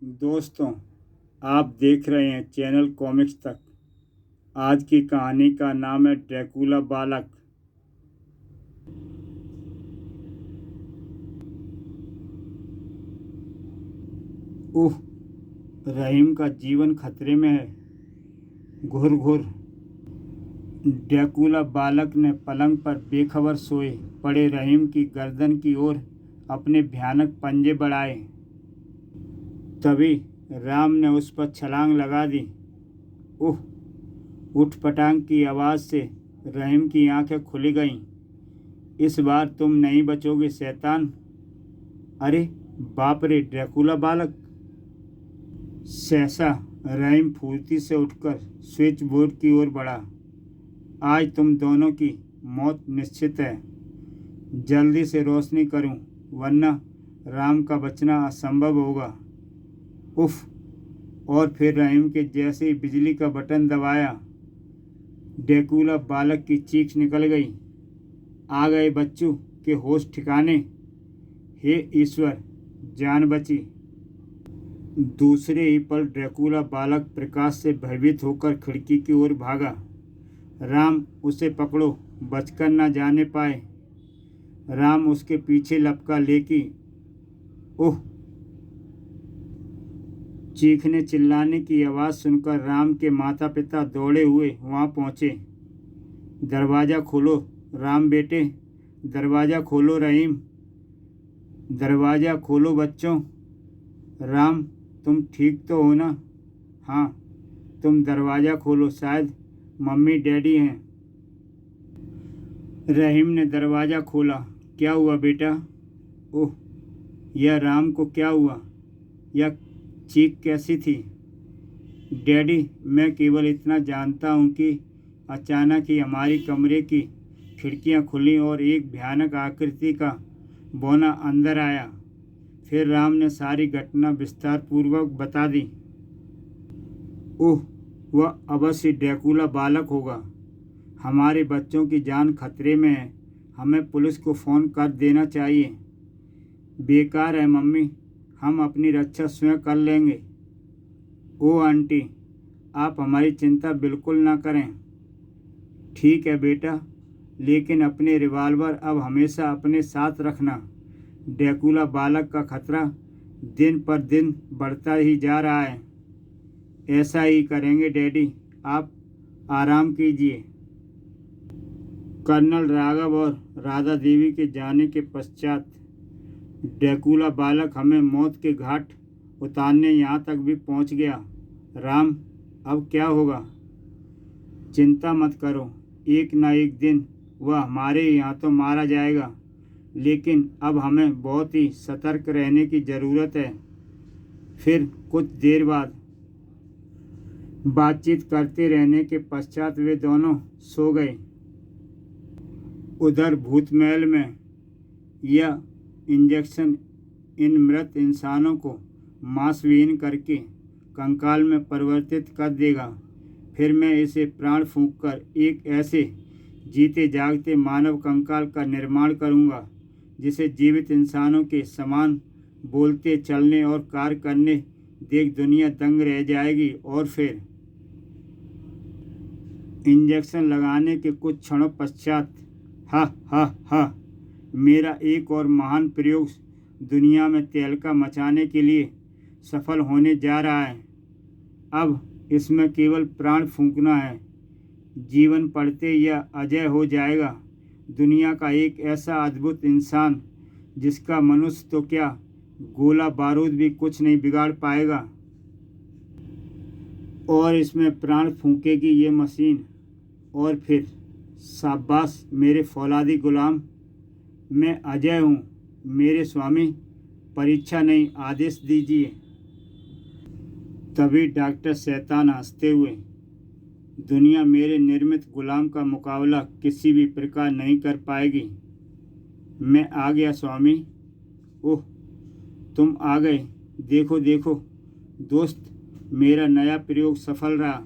दोस्तों, आप देख रहे हैं चैनल कॉमिक्स तक। आज की कहानी का नाम है ड्रैकुला बालक। उह, रहीम का जीवन खतरे में है। घुर घुर। ड्रैकुला बालक ने पलंग पर बेखबर सोए पड़े रहीम की गर्दन की ओर अपने भयानक पंजे बढ़ाए। तभी राम ने उस पर छलांग लगा दी। उह, उठपटांग की आवाज़ से रहीम की आंखें खुल गईं। इस बार तुम नहीं बचोगे शैतान। अरे बाप रे, ड्रैकुला बालक। सहसा रहीम फुर्ती से उठकर स्विच बोर्ड की ओर बढ़ा। आज तुम दोनों की मौत निश्चित है। जल्दी से रोशनी करूं, वरना राम का बचना असंभव होगा। उफ। और फिर रहीम के जैसे ही बिजली का बटन दबाया, ड्रैकुला बालक की चीख निकल गई। आ गए बच्चों के होश ठिकाने। हे ईश्वर, जान बची। दूसरे ही पल ड्रैकुला बालक प्रकाश से भयभीत होकर खिड़की की ओर भागा। राम, उसे पकड़ो, बचकर न जाने पाए। राम उसके पीछे लपका, लेकिन ओह! चीखने चिल्लाने की आवाज़ सुनकर राम के माता पिता दौड़े हुए वहां पहुंचे। दरवाज़ा खोलो राम बेटे, दरवाज़ा खोलो रहीम, दरवाज़ा खोलो बच्चों। राम, तुम ठीक तो हो ना? हाँ, तुम दरवाज़ा खोलो, शायद मम्मी डैडी हैं। रहीम ने दरवाज़ा खोला। क्या हुआ बेटा? ओह, यह राम को क्या हुआ? यह चीख कैसी थी? डैडी, मैं केवल इतना जानता हूँ कि अचानक ही हमारी कमरे की खिड़कियाँ खुलीं और एक भयानक आकृति का बौना अंदर आया। फिर राम ने सारी घटना विस्तार पूर्वक बता दी। ओह, वह अवश्य ड्रैकुला बालक होगा। हमारे बच्चों की जान खतरे में है। हमें पुलिस को फ़ोन कर देना चाहिए। बेकार है मम्मी, हम अपनी रक्षा स्वयं कर लेंगे। ओह आंटी, आप हमारी चिंता बिल्कुल ना करें। ठीक है बेटा, लेकिन अपने रिवॉल्वर अब हमेशा अपने साथ रखना। ड्रैकुला बालक का खतरा दिन पर दिन बढ़ता ही जा रहा है। ऐसा ही करेंगे डैडी, आप आराम कीजिए। कर्नल राघव और राधा देवी के जाने के पश्चात ड्रैकुला बालक हमें मौत के घाट उतारने यहाँ तक भी पहुँच गया। राम, अब क्या होगा? चिंता मत करो, एक ना एक दिन वह हमारे ही हाथों मारा जाएगा। लेकिन अब हमें बहुत ही सतर्क रहने की ज़रूरत है। फिर कुछ देर बाद बातचीत करते रहने के पश्चात वे दोनों सो गए। उधर भूतमहल में यह इंजेक्शन इन मृत इंसानों को मांसविहीन करके कंकाल में परिवर्तित कर देगा। फिर मैं इसे प्राण फूंककर एक ऐसे जीते जागते मानव कंकाल का निर्माण करूंगा जिसे जीवित इंसानों के समान बोलते, चलने और कार्य करने देख दुनिया दंग रह जाएगी। और फिर इंजेक्शन लगाने के कुछ क्षणों पश्चात हा हा हा, मेरा एक और महान प्रयोग दुनिया में तहलका मचाने के लिए सफल होने जा रहा है। अब इसमें केवल प्राण फूंकना है। जीवन पड़ते यह अजय हो जाएगा। दुनिया का एक ऐसा अद्भुत इंसान जिसका मनुष्य तो क्या, गोला बारूद भी कुछ नहीं बिगाड़ पाएगा। और इसमें प्राण फूंकेगी ये मशीन। और फिर शाबाश मेरे फौलादी गुलाम, मैं अजय हूँ। मेरे स्वामी, परीक्षा नहीं, आदेश दीजिए। तभी डॉक्टर शैतान हंसते हुए, दुनिया मेरे निर्मित गुलाम का मुकाबला किसी भी प्रकार नहीं कर पाएगी। मैं आ गया स्वामी। ओह, तुम आ गए। देखो देखो दोस्त, मेरा नया प्रयोग सफल रहा।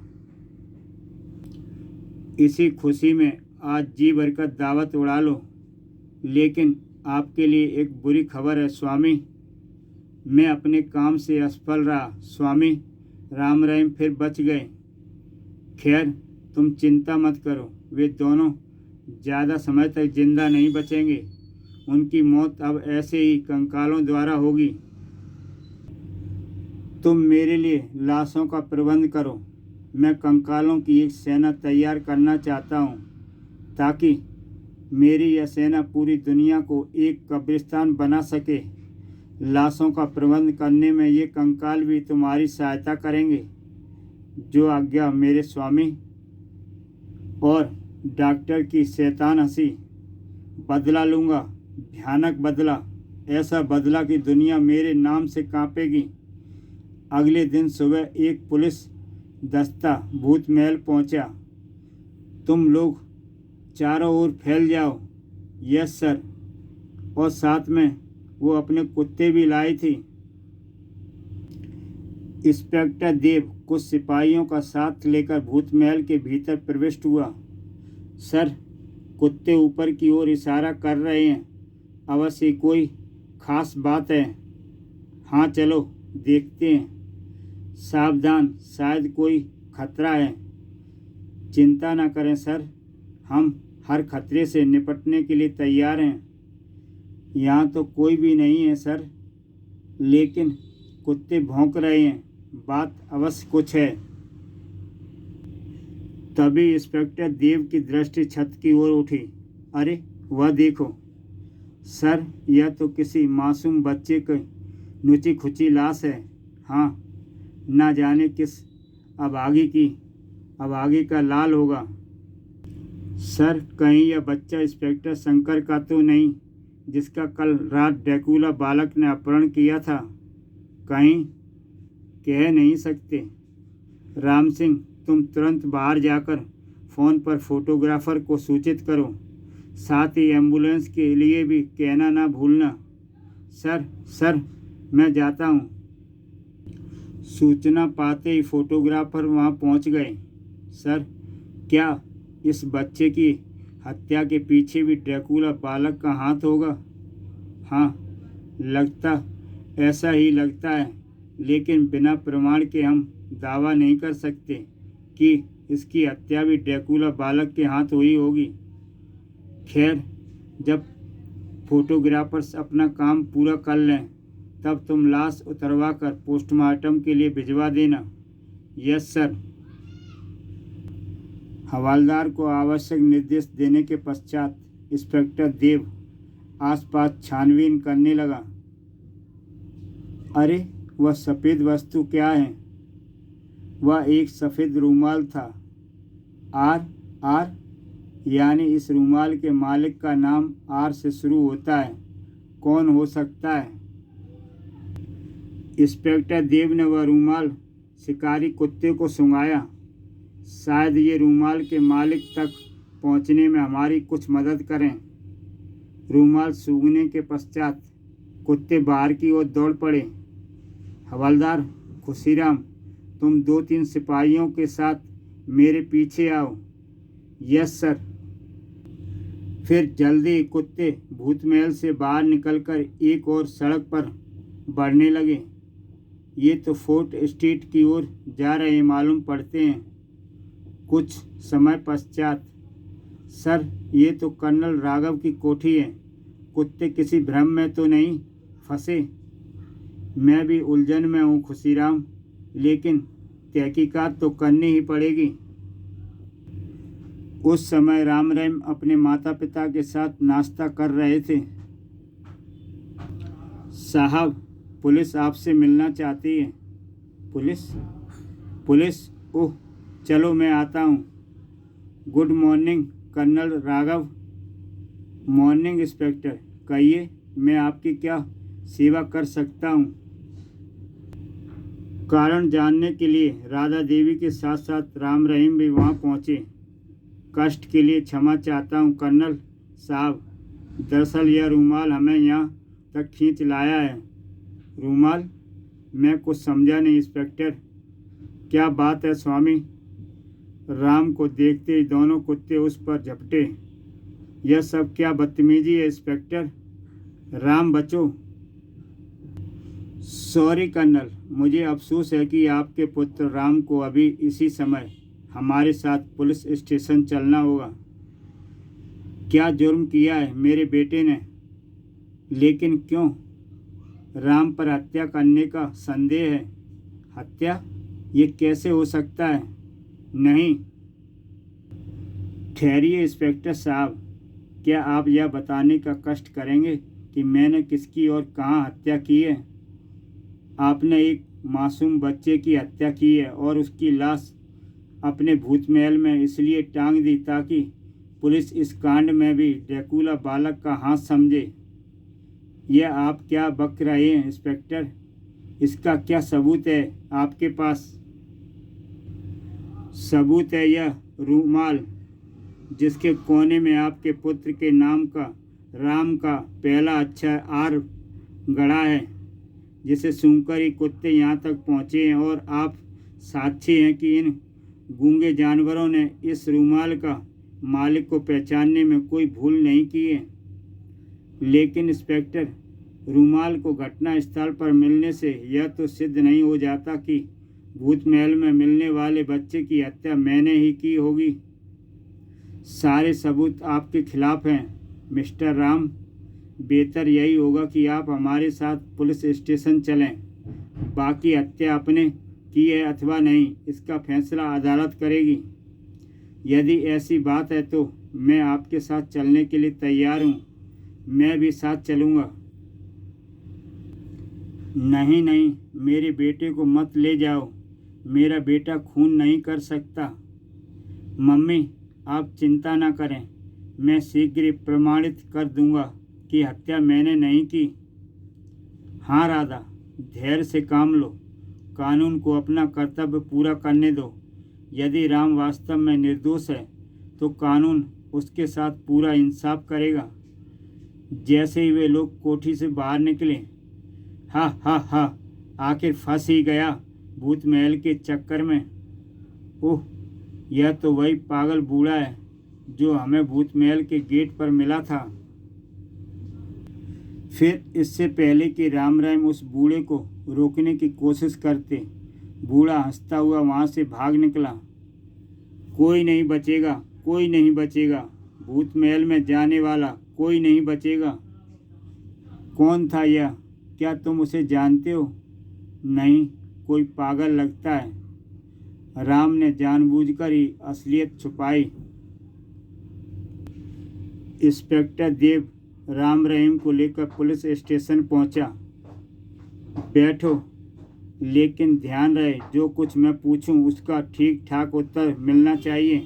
इसी खुशी में आज जी भरकर दावत उड़ा लो। लेकिन आपके लिए एक बुरी खबर है स्वामी। मैं अपने काम से असफल रहा स्वामी। राम रहीम फिर बच गए। खैर, तुम चिंता मत करो, वे दोनों ज़्यादा समय तक जिंदा नहीं बचेंगे। उनकी मौत अब ऐसे ही कंकालों द्वारा होगी। तुम मेरे लिए लाशों का प्रबंध करो। मैं कंकालों की एक सेना तैयार करना चाहता हूँ, ताकि मेरी यह सेना पूरी दुनिया को एक कब्रिस्तान बना सके। लाशों का प्रबंध करने में ये कंकाल भी तुम्हारी सहायता करेंगे। जो आज्ञा मेरे स्वामी। और डॉक्टर की शैतान हंसी। बदला लूँगा, भयानक बदला, ऐसा बदला कि दुनिया मेरे नाम से कांपेगी। अगले दिन सुबह एक पुलिस दस्ता भूत महल पहुंचा। तुम लोग चारों ओर फैल जाओ। Yes sir. और साथ में वो अपने कुत्ते भी लाई थी। इंस्पेक्टर देव कुछ सिपाहियों का साथ लेकर भूत महल के भीतर प्रविष्ट हुआ। सर, कुत्ते ऊपर की ओर इशारा कर रहे हैं। अवश्य कोई खास बात है। हाँ, चलो देखते हैं। सावधान, शायद कोई खतरा है। चिंता न करें सर, हम हर खतरे से निपटने के लिए तैयार हैं। यहाँ तो कोई भी नहीं है सर, लेकिन कुत्ते भौंक रहे हैं। बात अवश्य कुछ है। तभी इंस्पेक्टर देव की दृष्टि छत की ओर उठी। अरे वह देखो सर, यह तो किसी मासूम बच्चे की नुची खुची लाश है। हाँ, ना जाने किस अभागी का लाल होगा। सर, कहीं यह बच्चा इंस्पेक्टर शंकर का तो नहीं, जिसका कल रात ड्रैकुला बालक ने अपहरण किया था? कहीं कह नहीं सकते। राम सिंह, तुम तुरंत बाहर जाकर फ़ोन पर फोटोग्राफर को सूचित करो। साथ ही एम्बुलेंस के लिए भी कहना ना भूलना। सर, मैं जाता हूँ। सूचना पाते ही फोटोग्राफर वहाँ पहुँच गए। सर, क्या इस बच्चे की हत्या के पीछे भी ड्रैकुला बालक का हाथ होगा? हाँ, ऐसा ही लगता है, लेकिन बिना प्रमाण के हम दावा नहीं कर सकते कि इसकी हत्या भी ड्रैकुला बालक के हाथ हुई होगी। खैर, जब फोटोग्राफर्स अपना काम पूरा कर लें, तब तुम लाश उतरवा कर पोस्टमार्टम के लिए भिजवा देना। Yes sir. हवलदार को आवश्यक निर्देश देने के पश्चात इंस्पेक्टर देव आसपास छानबीन करने लगा। अरे, वह सफ़ेद वस्तु क्या है? वह एक सफ़ेद रूमाल था। आर, यानी इस रूमाल के मालिक का नाम आर से शुरू होता है। कौन हो सकता है? इंस्पेक्टर देव ने वह रूमाल शिकारी कुत्ते को सुंघाया। शायद ये रूमाल के मालिक तक पहुंचने में हमारी कुछ मदद करें। रूमाल सूंघने के पश्चात कुत्ते बाहर की ओर दौड़ पड़े। हवलदार खुशीराम, तुम 2-3 सिपाहियों के साथ मेरे पीछे आओ। Yes sir. फिर जल्दी कुत्ते भूत महल से बाहर निकलकर एक और सड़क पर बढ़ने लगे। ये तो फोर्ट स्ट्रीट की ओर जा रहे मालूम पड़ते हैं। कुछ समय पश्चात, सर, ये तो कर्नल राघव की कोठी है। कुत्ते किसी भ्रम में तो नहीं फंसे? मैं भी उलझन में हूँ खुशीराम, लेकिन तहकीकात तो करनी ही पड़ेगी। उस समय राम रहीम अपने माता पिता के साथ नाश्ता कर रहे थे। साहब, पुलिस आपसे मिलना चाहती है। पुलिस? ओह, चलो मैं आता हूँ। Good morning colonel Raghav. Morning inspector. कहिए, मैं आपकी क्या सेवा कर सकता हूँ? कारण जानने के लिए राधा देवी के साथ साथ राम रहीम भी वहाँ पहुँचे। कष्ट के लिए क्षमा चाहता हूँ कर्नल साहब। दरअसल यह रूमाल हमें यहाँ तक खींच लाया है। रूमाल? मैं कुछ समझा नहीं इंस्पेक्टर। क्या बात है स्वामी? राम को देखते ही दोनों कुत्ते उस पर झपटे। यह सब क्या बदतमीजी है इंस्पेक्टर? राम बचो। सॉरी कर्नल, मुझे अफसोस है कि आपके पुत्र राम को अभी इसी समय हमारे साथ पुलिस स्टेशन चलना होगा। क्या जुर्म किया है मेरे बेटे ने? लेकिन क्यों? राम पर हत्या करने का संदेह है। हत्या? ये कैसे हो सकता है? नहीं। ठहरिए इंस्पेक्टर साहब, क्या आप यह बताने का कष्ट करेंगे कि मैंने किसकी और कहाँ हत्या की है? आपने एक मासूम बच्चे की हत्या की है और उसकी लाश अपने भूत महल में इसलिए टांग दी ताकि पुलिस इस कांड में भी ड्रैकुला बालक का हाथ समझे। यह आप क्या बक रहे हैं इंस्पेक्टर? इसका क्या सबूत है आपके पास? सबूत है यह रूमाल जिसके कोने में आपके पुत्र के नाम का राम का पहला अक्षर आर गड़ा है, जिसे सूंघकर ही कुत्ते यहाँ तक पहुँचे हैं। और आप साक्षी हैं कि इन गूंगे जानवरों ने इस रूमाल का मालिक को पहचानने में कोई भूल नहीं की है। लेकिन इंस्पेक्टर, रूमाल को घटना स्थल पर मिलने से यह तो सिद्ध नहीं हो जाता कि भूत महल में मिलने वाले बच्चे की हत्या मैंने ही की होगी। सारे सबूत आपके खिलाफ हैं मिस्टर राम। बेहतर यही होगा कि आप हमारे साथ पुलिस स्टेशन चलें। बाकी हत्या आपने की है अथवा नहीं, इसका फैसला अदालत करेगी। यदि ऐसी बात है तो मैं आपके साथ चलने के लिए तैयार हूँ। मैं भी साथ चलूँगा। नहीं नहीं, मेरे बेटे को मत ले जाओ। मेरा बेटा खून नहीं कर सकता। मम्मी, आप चिंता ना करें, मैं शीघ्र ही प्रमाणित कर दूंगा कि हत्या मैंने नहीं की। हाँ राधा, धैर्य से काम लो। कानून को अपना कर्तव्य पूरा करने दो। यदि राम वास्तव में निर्दोष है तो कानून उसके साथ पूरा इंसाफ करेगा। जैसे ही वे लोग कोठी से बाहर निकले, हा हा हा, आखिर फंस ही गया भूत महल के चक्कर में। ओह, यह तो वही पागल बूढ़ा है जो हमें भूत महल के गेट पर मिला था। फिर इससे पहले कि राम रहीम उस बूढ़े को रोकने की कोशिश करते, बूढ़ा हंसता हुआ वहाँ से भाग निकला। कोई नहीं बचेगा, कोई नहीं बचेगा, भूत महल में जाने वाला कोई नहीं बचेगा। कौन था यह? क्या तुम उसे जानते हो? नहीं, कोई पागल लगता है। राम ने जानबूझकर ही असलियत छुपाई। इंस्पेक्टर देव राम रहीम को लेकर पुलिस स्टेशन पहुंचा। बैठो, लेकिन ध्यान रहे जो कुछ मैं पूछूं उसका ठीक ठाक उत्तर मिलना चाहिए।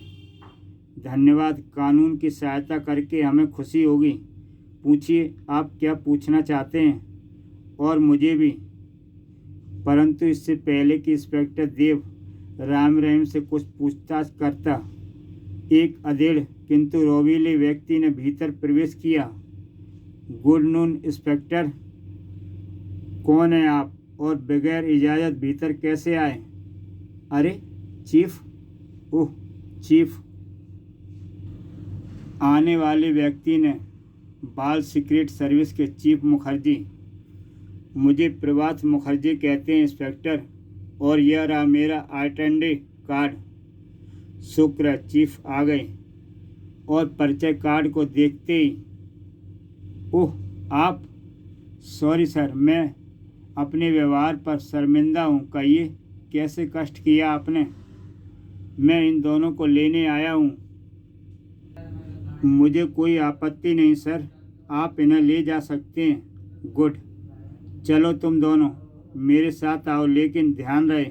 धन्यवाद, कानून की सहायता करके हमें खुशी होगी। पूछिए, आप क्या पूछना चाहते हैं? और मुझे भी। परंतु इससे पहले कि इंस्पेक्टर देव राम रहीम से कुछ पूछताछ करता, एक अधेड़ किंतु रोबीले व्यक्ति ने भीतर प्रवेश किया। गुड नून इंस्पेक्टर, कौन है आप और बगैर इजाज़त भीतर कैसे आए? अरे चीफ। ओह चीफ। आने वाले व्यक्ति ने बाल सीक्रेट सर्विस के चीफ मुखर्जी। मुझे प्रभात मुखर्जी कहते हैं इंस्पेक्टर, और यह रहा मेरा आइडेंटिटी कार्ड। शुक्र है चीफ आ गए। और परिचय कार्ड को देखते ही, ओह आप। सॉरी सर, मैं अपने व्यवहार पर शर्मिंदा हूँ। कहिए, कैसे कष्ट किया आपने? मैं इन दोनों को लेने आया हूँ। मुझे कोई आपत्ति नहीं सर, आप इन्हें ले जा सकते हैं। गुड, चलो तुम दोनों मेरे साथ आओ, लेकिन ध्यान रहे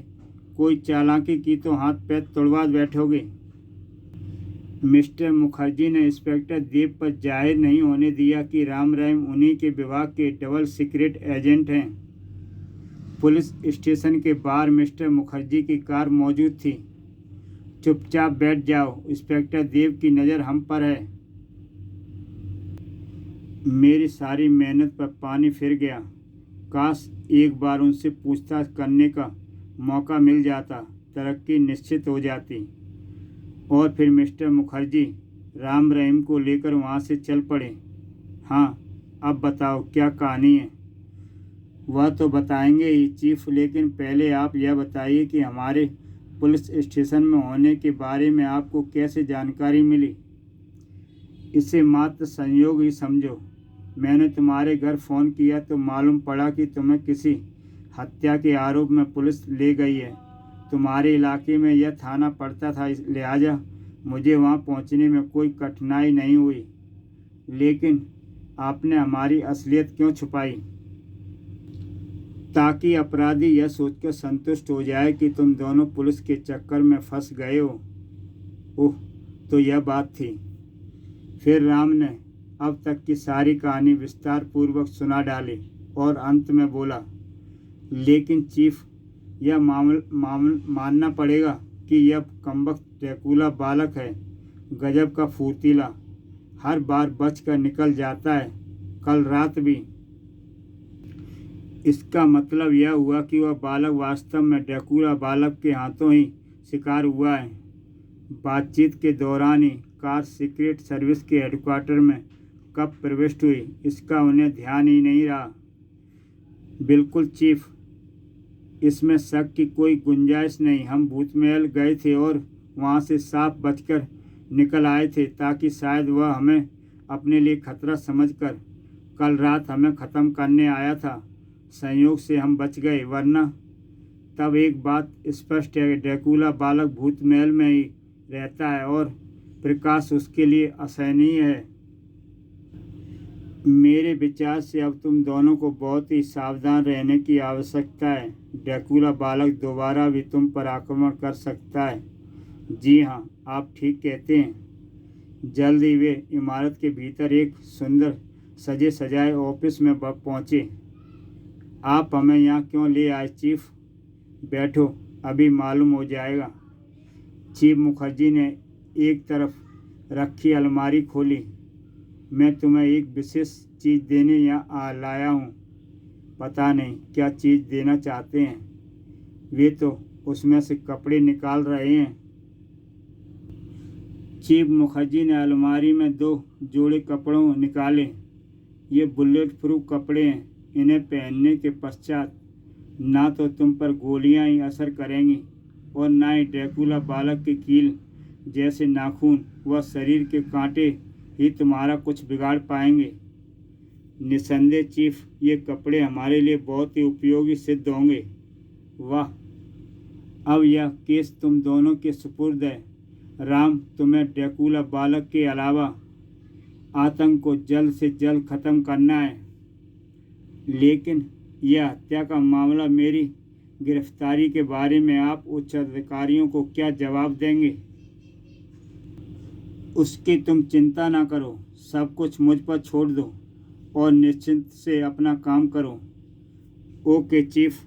कोई चालाकी की तो हाथ पैर तोड़वा बैठोगे। मिस्टर मुखर्जी ने इंस्पेक्टर देव पर जाहिर नहीं होने दिया कि राम रहीम उन्हीं के विभाग के डबल सीक्रेट एजेंट हैं। पुलिस स्टेशन के बाहर मिस्टर मुखर्जी की कार मौजूद थी। चुपचाप बैठ जाओ, इंस्पेक्टर देव की नज़र हम पर है। मेरी सारी मेहनत पर पानी फिर गया। काश एक बार उनसे पूछताछ करने का मौका मिल जाता, तरक्की निश्चित हो जाती। और फिर मिस्टर मुखर्जी राम रहीम को लेकर वहाँ से चल पड़े। हाँ, अब बताओ क्या कहानी है? वह तो बताएंगे ही चीफ, लेकिन पहले आप यह बताइए कि हमारे पुलिस स्टेशन में होने के बारे में आपको कैसे जानकारी मिली। इसे मात्र संयोग ही समझो। मैंने तुम्हारे घर फ़ोन किया तो मालूम पड़ा कि तुम्हें किसी हत्या के आरोप में पुलिस ले गई है। तुम्हारे इलाके में यह थाना पड़ता था, लिहाजा मुझे वहां पहुंचने में कोई कठिनाई नहीं हुई। लेकिन आपने हमारी असलियत क्यों छुपाई? ताकि अपराधी यह सोचकर संतुष्ट हो जाए कि तुम दोनों पुलिस के चक्कर में फंस गए हो। ओह, तो यह बात थी। फिर राम ने अब तक की सारी कहानी विस्तार पूर्वक सुना डाली और अंत में बोला, लेकिन चीफ, यह मानना पड़ेगा कि यह कमबख्त ड्रैकुला बालक है गजब का फुर्तीला, हर बार बच कर निकल जाता है, कल रात भी। इसका मतलब यह हुआ कि वह बालक वास्तव में ड्रैकुला बालक के हाथों ही शिकार हुआ है। बातचीत के दौरान ही कार सीक्रेट सर्विस के हेडक्वार्टर में कब प्रविष्ट हुई, इसका उन्हें ध्यान ही नहीं रहा। बिल्कुल चीफ, इसमें शक की कोई गुंजाइश नहीं। हम भूतमहल गए थे और वहाँ से साफ बचकर निकल आए थे, ताकि शायद वह हमें अपने लिए खतरा समझकर कल रात हमें ख़त्म करने आया था। संयोग से हम बच गए, वरना तब एक बात स्पष्ट है, ड्रैकुला बालक भूतमहल में ही रहता है और प्रकाश उसके लिए असहनीय है। मेरे विचार से अब तुम दोनों को बहुत ही सावधान रहने की आवश्यकता है। ड्रैकुला बालक दोबारा भी तुम पर आक्रमण कर सकता है। जी हाँ, आप ठीक कहते हैं। जल्द ही वे इमारत के भीतर एक सुंदर सजे सजाए ऑफिस में पहुँचे। आप हमें यहाँ क्यों ले आए चीफ? बैठो, अभी मालूम हो जाएगा। चीफ मुखर्जी ने एक तरफ रखी अलमारी खोली। मैं तुम्हें एक विशेष चीज़ देने यहाँ लाया हूँ। पता नहीं क्या चीज़ देना चाहते हैं। वे तो उसमें से कपड़े निकाल रहे हैं। चीफ मुखर्जी ने अलमारी में 2 जोड़े कपड़ों निकाले। ये बुलेट प्रूफ कपड़े हैं। इन्हें पहनने के पश्चात ना तो तुम पर गोलियां ही असर करेंगी और ना ही ड्रैकुला बालक के कील जैसे नाखून व शरीर के कांटे ही तुम्हारा कुछ बिगाड़ पाएंगे। निसंदेह चीफ, ये कपड़े हमारे लिए बहुत ही उपयोगी सिद्ध होंगे। वाह, अब यह केस तुम दोनों के सुपुर्द है। राम, तुम्हें ड्रैकुला बालक के अलावा आतंक को जल्द से जल्द ख़त्म करना है। लेकिन यह हत्या का मामला, मेरी गिरफ्तारी के बारे में आप उच्च अधिकारियों को क्या जवाब देंगे? उसकी तुम चिंता ना करो, सब कुछ मुझ पर छोड़ दो और निश्चिंत से अपना काम करो। ओके चीफ,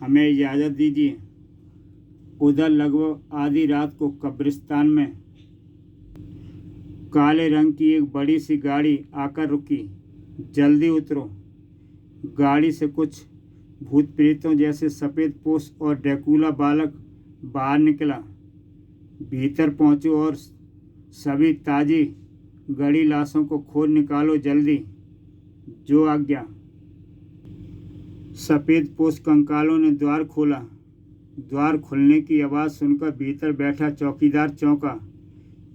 हमें इजाज़त दीजिए। उधर लगभग आधी रात को कब्रिस्तान में काले रंग की एक बड़ी सी गाड़ी आकर रुकी। जल्दी उतरो। गाड़ी से कुछ भूत प्रेतों जैसे सफ़ेद पोश और ड्रैकुला बालक बाहर निकला। भीतर पहुंचो और सभी ताज़ी गड़ी लाशों को खोद निकालो, जल्दी। जो आज्ञा। सफ़ेद पोश कंकालों ने द्वार खोला। द्वार खुलने की आवाज़ सुनकर भीतर बैठा चौकीदार चौंका।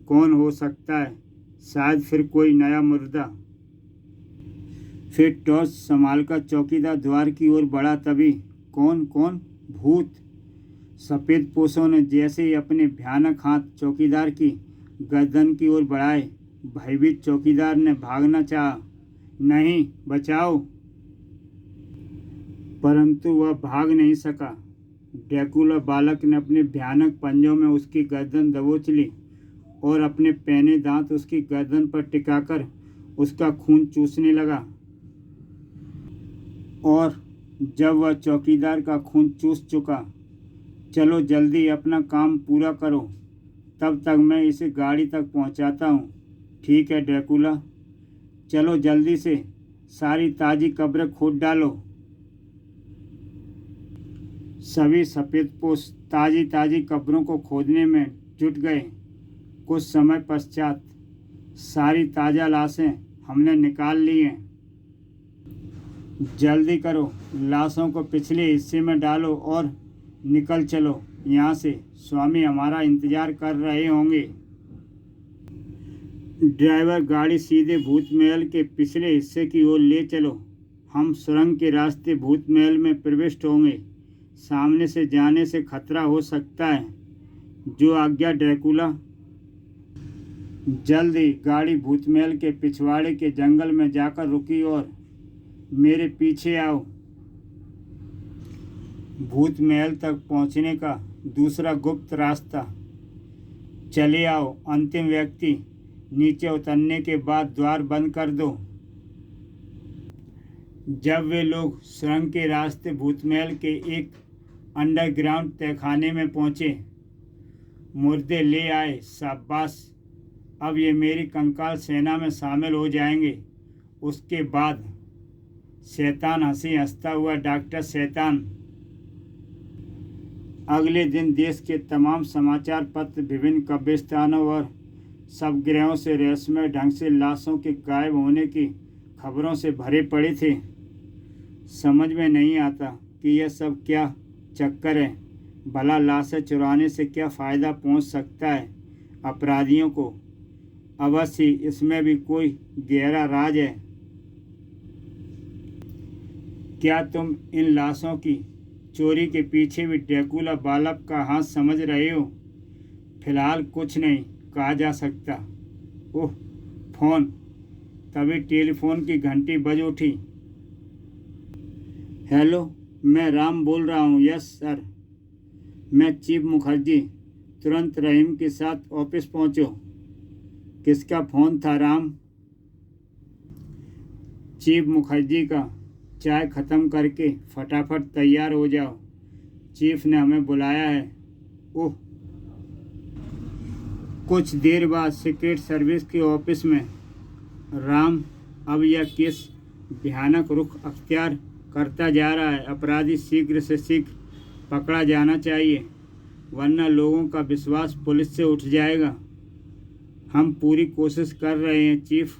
कौन हो सकता है? शायद फिर कोई नया मुर्दा। फिर टॉर्च संभालकर चौकीदार द्वार की ओर बढ़ा। तभी कौन कौन? भूत। सफ़ेद पोशों ने जैसे ही अपने भयानक हाथ चौकीदार की गर्दन की ओर बढ़ाए, भयभीत चौकीदार ने भागना चाहा। नहीं, बचाओ! परंतु वह भाग नहीं सका। ड्रैकुला बालक ने अपने भयानक पंजों में उसकी गर्दन दबोच ली और अपने पैने दांत उसकी गर्दन पर टिकाकर उसका खून चूसने लगा। और जब वह चौकीदार का खून चूस चुका, चलो जल्दी अपना काम पूरा करो, तब तक मैं इसे गाड़ी तक पहुंचाता हूं। ठीक है ड्रैकुला, चलो जल्दी से सारी ताज़ी कब्रें खोद डालो। सभी सफ़ेदपोश ताज़ी कब्रों को खोदने में जुट गए। कुछ समय पश्चात सारी ताज़ा लाशें हमने निकाल ली हैं। जल्दी करो, लाशों को पिछले हिस्से में डालो और निकल चलो यहाँ से। स्वामी हमारा इंतजार कर रहे होंगे। ड्राइवर, गाड़ी सीधे भूत महल के पिछले हिस्से की ओर ले चलो। हम सुरंग के रास्ते भूत महल में प्रविष्ट होंगे। सामने से जाने से खतरा हो सकता है। जो आज्ञा ड्रैकुला। जल्दी। गाड़ी भूत महल के पिछवाड़े के जंगल में जाकर रुकी और मेरे पीछे आओ। भूत महल तक पहुंचने का दूसरा गुप्त रास्ता। चले आओ। अंतिम व्यक्ति। नीचे उतरने के बाद द्वार बंद कर दो। जब वे लोग सुरंग के रास्ते भूत महल के एक अंडरग्राउंड तहखाने में पहुंचे, मुर्दे ले आए। शाबाश, अब ये मेरी कंकाल सेना में शामिल हो जाएंगे। उसके बाद शैतान हंसी हंसता हुआ डॉक्टर शैतान। अगले दिन देश के तमाम समाचार पत्र विभिन्न कब्रिस्तानों और शवगृहों से रहस्यमय ढंग से लाशों के गायब होने की खबरों से भरे पड़े थे। समझ में नहीं आता कि यह सब क्या चक्कर है। भला लाशें चुराने से क्या फ़ायदा पहुंच सकता है अपराधियों को? अवश्य इसमें भी कोई गहरा राज है। क्या तुम इन लाशों की चोरी के पीछे भी ड्रैकुला बालक का हाथ समझ रहे हो? फिलहाल कुछ नहीं कहा जा सकता। ओह, फोन। तभी टेलीफोन की घंटी बज उठी। हेलो, मैं राम बोल रहा हूँ। यस सर, मैं चीफ मुखर्जी। तुरंत रहीम के साथ ऑफिस पहुँचो। किसका फ़ोन था राम? चीफ मुखर्जी का। चाय ख़त्म करके फटाफट तैयार हो जाओ, चीफ ने हमें बुलाया है। ओह। कुछ देर बाद सीक्रेट सर्विस के ऑफिस में। राम, अब यह केस भयानक रुख अख्तियार करता जा रहा है। अपराधी शीघ्र से शीघ्र पकड़ा जाना चाहिए, वरना लोगों का विश्वास पुलिस से उठ जाएगा। हम पूरी कोशिश कर रहे हैं चीफ।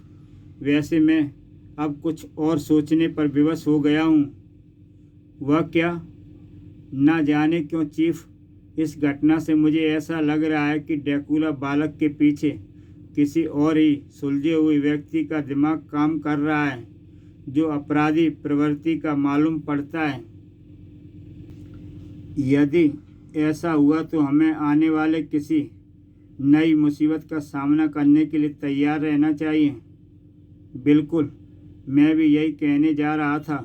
वैसे मैं अब कुछ और सोचने पर विवश हो गया हूँ। वह क्या? ना जाने क्यों चीफ, इस घटना से मुझे ऐसा लग रहा है कि ड्रैकुला बालक के पीछे किसी और ही सुलझे हुए व्यक्ति का दिमाग काम कर रहा है, जो अपराधी प्रवृत्ति का मालूम पड़ता है। यदि ऐसा हुआ तो हमें आने वाले किसी नई मुसीबत का सामना करने के लिए तैयार रहना चाहिए। बिल्कुल, मैं भी यही कहने जा रहा था।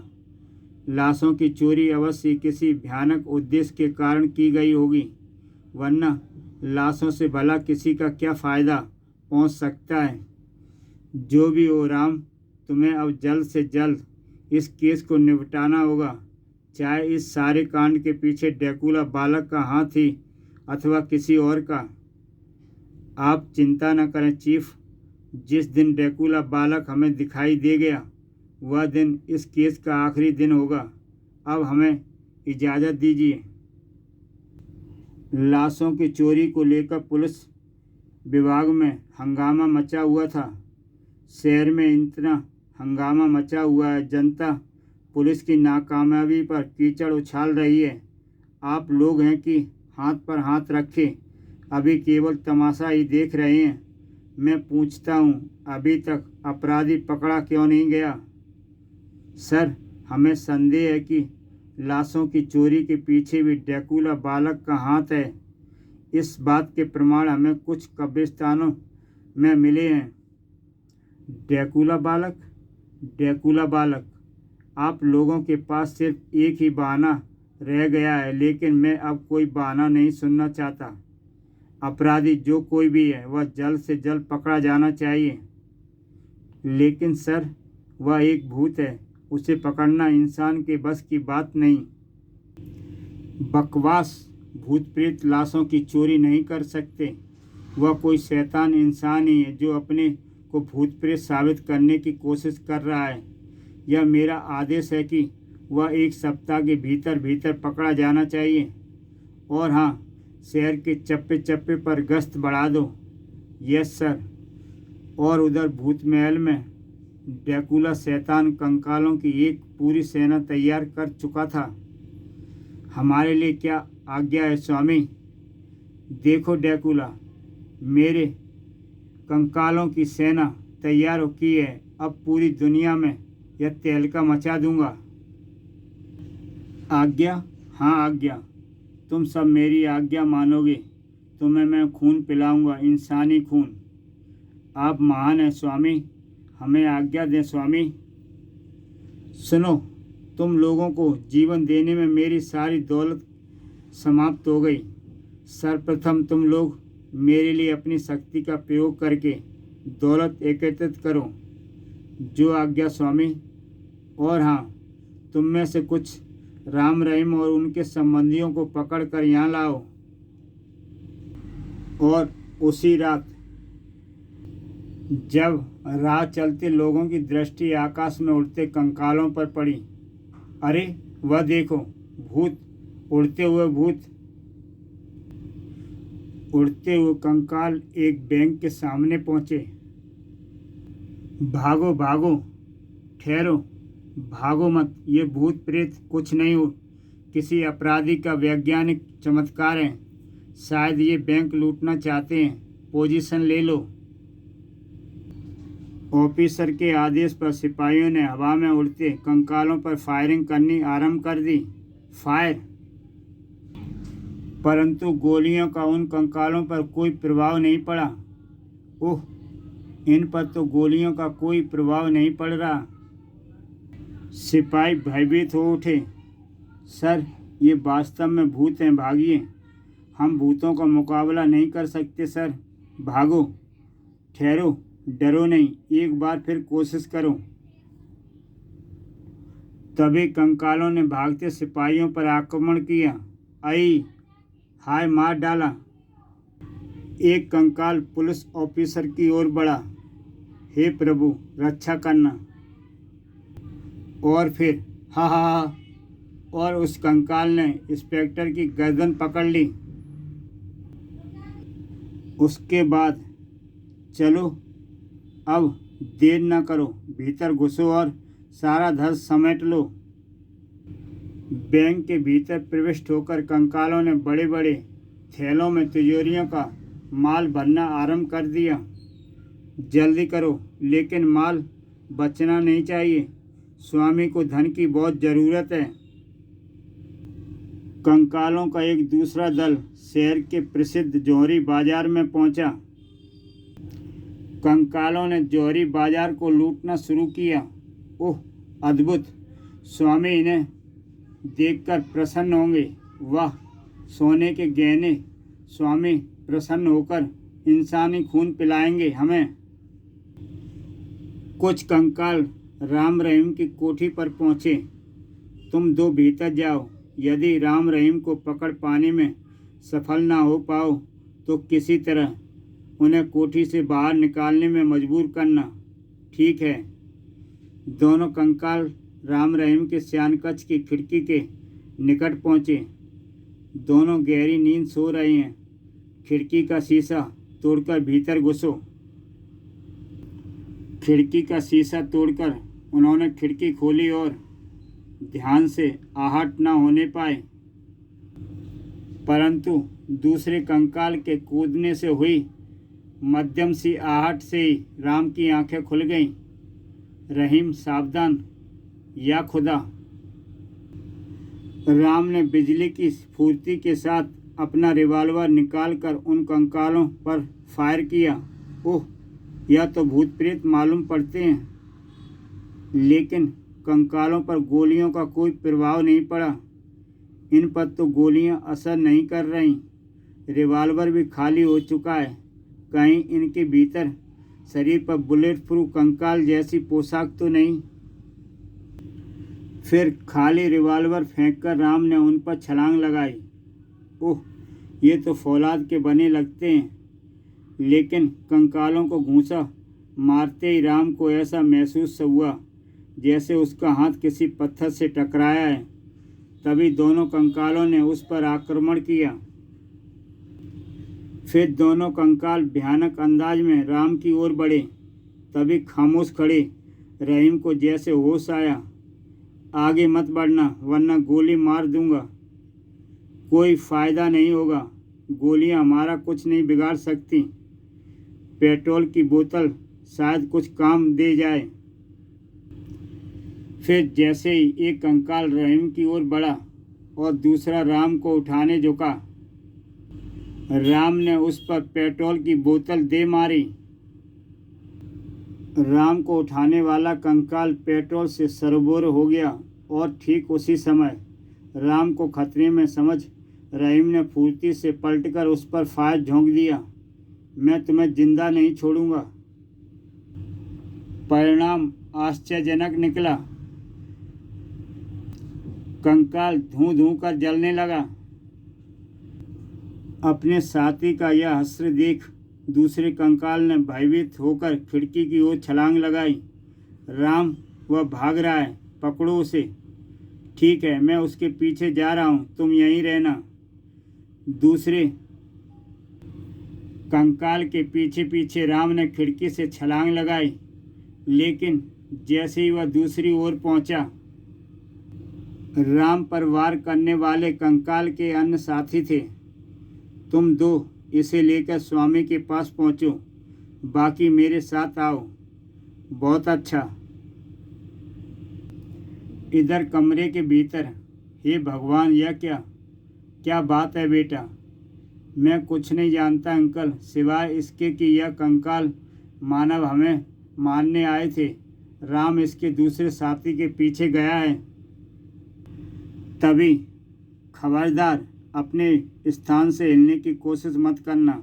लाशों की चोरी अवश्य किसी भयानक उद्देश्य के कारण की गई होगी, वरना लाशों से भला किसी का क्या फ़ायदा पहुंच सकता है। जो भी हो राम, तुम्हें अब जल्द से जल्द इस केस को निपटाना होगा, चाहे इस सारे कांड के पीछे ड्रैकुला बालक का हाथ ही अथवा किसी और का। आप चिंता न करें चीफ। जिस दिन ड्रैकुला बालक हमें दिखाई दे गया, वह दिन इस केस का आखिरी दिन होगा। अब हमें इजाज़त दीजिए। लाशों की चोरी को लेकर पुलिस विभाग में हंगामा मचा हुआ था। शहर में इतना हंगामा मचा हुआ है, जनता पुलिस की नाकामयाबी पर कीचड़ उछाल रही है। आप लोग हैं कि हाथ पर हाथ रखे अभी केवल तमाशा ही देख रहे हैं। मैं पूछता हूँ, अभी तक अपराधी पकड़ा क्यों नहीं गया? सर, हमें संदेह है कि लाशों की चोरी के पीछे भी ड्रैकुला बालक का हाथ है। इस बात के प्रमाण हमें कुछ कब्रिस्तानों में मिले हैं। ड्रैकुला बालक? ड्रैकुला बालक? आप लोगों के पास सिर्फ एक ही बहाना रह गया है, लेकिन मैं अब कोई बहाना नहीं सुनना चाहता। अपराधी जो कोई भी है, वह जल्द से जल्द पकड़ा जाना चाहिए। लेकिन सर, वह एक भूत है, उसे पकड़ना इंसान के बस की बात नहीं। बकवास। भूत प्रेत लाशों की चोरी नहीं कर सकते। वह कोई शैतान इंसान ही है जो अपने को भूत प्रेत साबित करने की कोशिश कर रहा है। यह मेरा आदेश है कि वह 1 सप्ताह के भीतर भीतर पकड़ा जाना चाहिए। और हाँ, शहर के चप्पे चप्पे पर गश्त बढ़ा दो। Yes sir. और उधर भूत महल में ड्रैकुला शैतान कंकालों की एक पूरी सेना तैयार कर चुका था। हमारे लिए क्या आज्ञा है स्वामी? देखो ड्रैकुला, मेरे कंकालों की सेना तैयार हो की है। अब पूरी दुनिया में यह तहलका मचा दूंगा। आज्ञा? हाँ आज्ञा। तुम सब मेरी आज्ञा मानोगे? तुम्हें मैं खून पिलाऊंगा, इंसानी खून। आप महान हैं स्वामी, हमें आज्ञा दें स्वामी। सुनो, तुम लोगों को जीवन देने में मेरी सारी दौलत समाप्त हो गई। सर्वप्रथम तुम लोग मेरे लिए अपनी शक्ति का प्रयोग करके दौलत एकत्रित करो। जो आज्ञा स्वामी। और हाँ, तुम में से कुछ राम रहीम और उनके संबंधियों को पकड़ कर यहाँ लाओ। और उसी रात जब राह चलते लोगों की दृष्टि आकाश में उड़ते कंकालों पर पड़ी, अरे वह देखो, भूत! उड़ते हुए भूत! उड़ते हुए कंकाल एक बैंक के सामने पहुंचे। भागो भागो! ठहरो, भागो मत! ये भूत प्रेत कुछ नहीं हो, किसी अपराधी का वैज्ञानिक चमत्कार है। शायद ये बैंक लूटना चाहते हैं। पोजीशन ले लो। ऑफिसर के आदेश पर सिपाहियों ने हवा में उड़ते कंकालों पर फायरिंग करनी आरंभ कर दी। फायर! परंतु गोलियों का उन कंकालों पर कोई प्रभाव नहीं पड़ा। ओह, इन पर तो गोलियों का कोई प्रभाव नहीं पड़ रहा। सिपाही भयभीत हो उठे। सर, ये वास्तव में भूत हैं, भागिए। हम भूतों का मुकाबला नहीं कर सकते सर, भागो। ठहरो, डरो नहीं, एक बार फिर कोशिश करो। तभी कंकालों ने भागते सिपाहियों पर आक्रमण किया। आई हाय, मार डाला। एक कंकाल पुलिस ऑफिसर की ओर बढ़ा। हे प्रभु, रक्षा करना। और फिर हा हा हा, और उस कंकाल ने इंस्पेक्टर की गर्दन पकड़ ली। उसके बाद चलो, अब देर न करो, भीतर घुसो और सारा धन समेट लो। बैंक के भीतर प्रविष्ट होकर कंकालों ने बड़े बड़े थैलों में तिजोरियों का माल भरना आरंभ कर दिया। जल्दी करो, लेकिन माल बचना नहीं चाहिए। स्वामी को धन की बहुत ज़रूरत है। कंकालों का एक दूसरा दल शहर के प्रसिद्ध जौहरी बाजार में पहुंचा। कंकालों ने जौहरी बाजार को लूटना शुरू किया। ओह अद्भुत! स्वामी इन्हें देखकर प्रसन्न होंगे। वाह, सोने के गहने! स्वामी प्रसन्न होकर इंसानी खून पिलाएंगे हमें। कुछ कंकाल राम रहीम की कोठी पर पहुँचे। तुम दो भीतर जाओ। यदि राम रहीम को पकड़ पाने में सफल ना हो पाओ तो किसी तरह उन्हें कोठी से बाहर निकालने में मजबूर करना। ठीक है। दोनों कंकाल राम रहीम के शयन कक्ष की खिड़की के निकट पहुँचे। दोनों गहरी नींद सो रहे हैं। खिड़की का शीशा तोड़कर भीतर घुसो। खिड़की का शीशा तोड़कर उन्होंने खिड़की खोली और ध्यान से आहट न होने पाए, परंतु दूसरे कंकाल के कूदने से हुई मध्यम सी आहट से ही राम की आंखें खुल गईं। रहीम सावधान, या खुदा! राम ने बिजली की स्फूर्ति के साथ अपना रिवॉल्वर निकालकर उन कंकालों पर फायर किया। ओह, यह तो भूत प्रेत मालूम पड़ते हैं, लेकिन कंकालों पर गोलियों का कोई प्रभाव नहीं पड़ा। इन पर तो गोलियां असर नहीं कर रहीं। रिवॉल्वर भी खाली हो चुका है। कहीं इनके भीतर शरीर पर बुलेट प्रूफ कंकाल जैसी पोशाक तो नहीं? फिर खाली रिवॉल्वर फेंककर राम ने उन पर छलांग लगाई। ओह, ये तो फौलाद के बने लगते हैं। लेकिन कंकालों को घूंसा मारते ही राम को ऐसा महसूस हुआ जैसे उसका हाथ किसी पत्थर से टकराया है। तभी दोनों कंकालों ने उस पर आक्रमण किया। फिर दोनों कंकाल भयानक अंदाज में राम की ओर बढ़े। तभी खामोश खड़े रहीम को जैसे होश आया, आगे मत बढ़ना वरना गोली मार दूंगा। कोई फ़ायदा नहीं होगा, गोलियां हमारा कुछ नहीं बिगाड़ सकती। पेट्रोल की बोतल शायद कुछ काम दे जाए। फिर जैसे ही एक कंकाल रहीम की ओर बढ़ा और दूसरा राम को उठाने झुका, राम ने उस पर पेट्रोल की बोतल दे मारी। राम को उठाने वाला कंकाल पेट्रोल से सरबोर हो गया और ठीक उसी समय राम को खतरे में समझ रहीम ने फुर्ती से पलटकर उस पर फायर झोंक दिया। मैं तुम्हें जिंदा नहीं छोड़ूंगा। परिणाम आश्चर्यजनक निकला। कंकाल धूं धूं कर जलने लगा। अपने साथी का यह हश्र देख दूसरे कंकाल ने भयभीत होकर खिड़की की ओर छलांग लगाई। राम, वह भाग रहा है, पकड़ो उसे। ठीक है, मैं उसके पीछे जा रहा हूँ, तुम यहीं रहना। दूसरे कंकाल के पीछे पीछे राम ने खिड़की से छलांग लगाई, लेकिन जैसे ही वह दूसरी ओर पहुंचा, राम पर वार करने वाले कंकाल के अन्य साथी थे। तुम दो इसे लेकर स्वामी के पास पहुंचो, बाकी मेरे साथ आओ। बहुत अच्छा। इधर कमरे के भीतर, हे भगवान, यह क्या बात है बेटा? मैं कुछ नहीं जानता अंकल, सिवाय इसके कि यह कंकाल मानव हमें मारने आए थे। राम इसके दूसरे साथी के पीछे गया है। तभी खबरदार, अपने स्थान से हिलने की कोशिश मत करना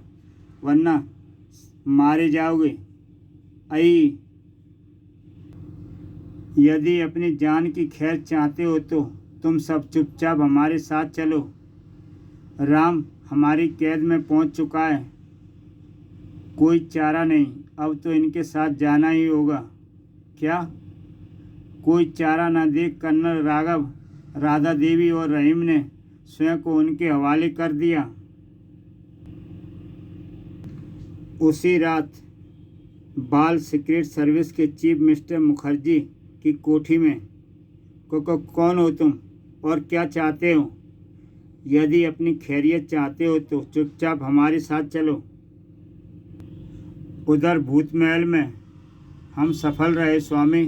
वरना मारे जाओगे। आई, यदि अपनी जान की खैर चाहते हो तो तुम सब चुपचाप हमारे साथ चलो। राम हमारी कैद में पहुंच चुका है। कोई चारा नहीं, अब तो इनके साथ जाना ही होगा। क्या? कोई चारा न देख कर्नल राघव, राधा देवी और रहीम ने स्वयं को उनके हवाले कर दिया। उसी रात बाल सीक्रेट सर्विस के चीफ मिस्टर मुखर्जी की कोठी में कौन हो तुम और क्या चाहते हो? यदि अपनी खैरियत चाहते हो तो चुपचाप हमारे साथ चलो। उधर भूत महल में हम सफल रहे स्वामी,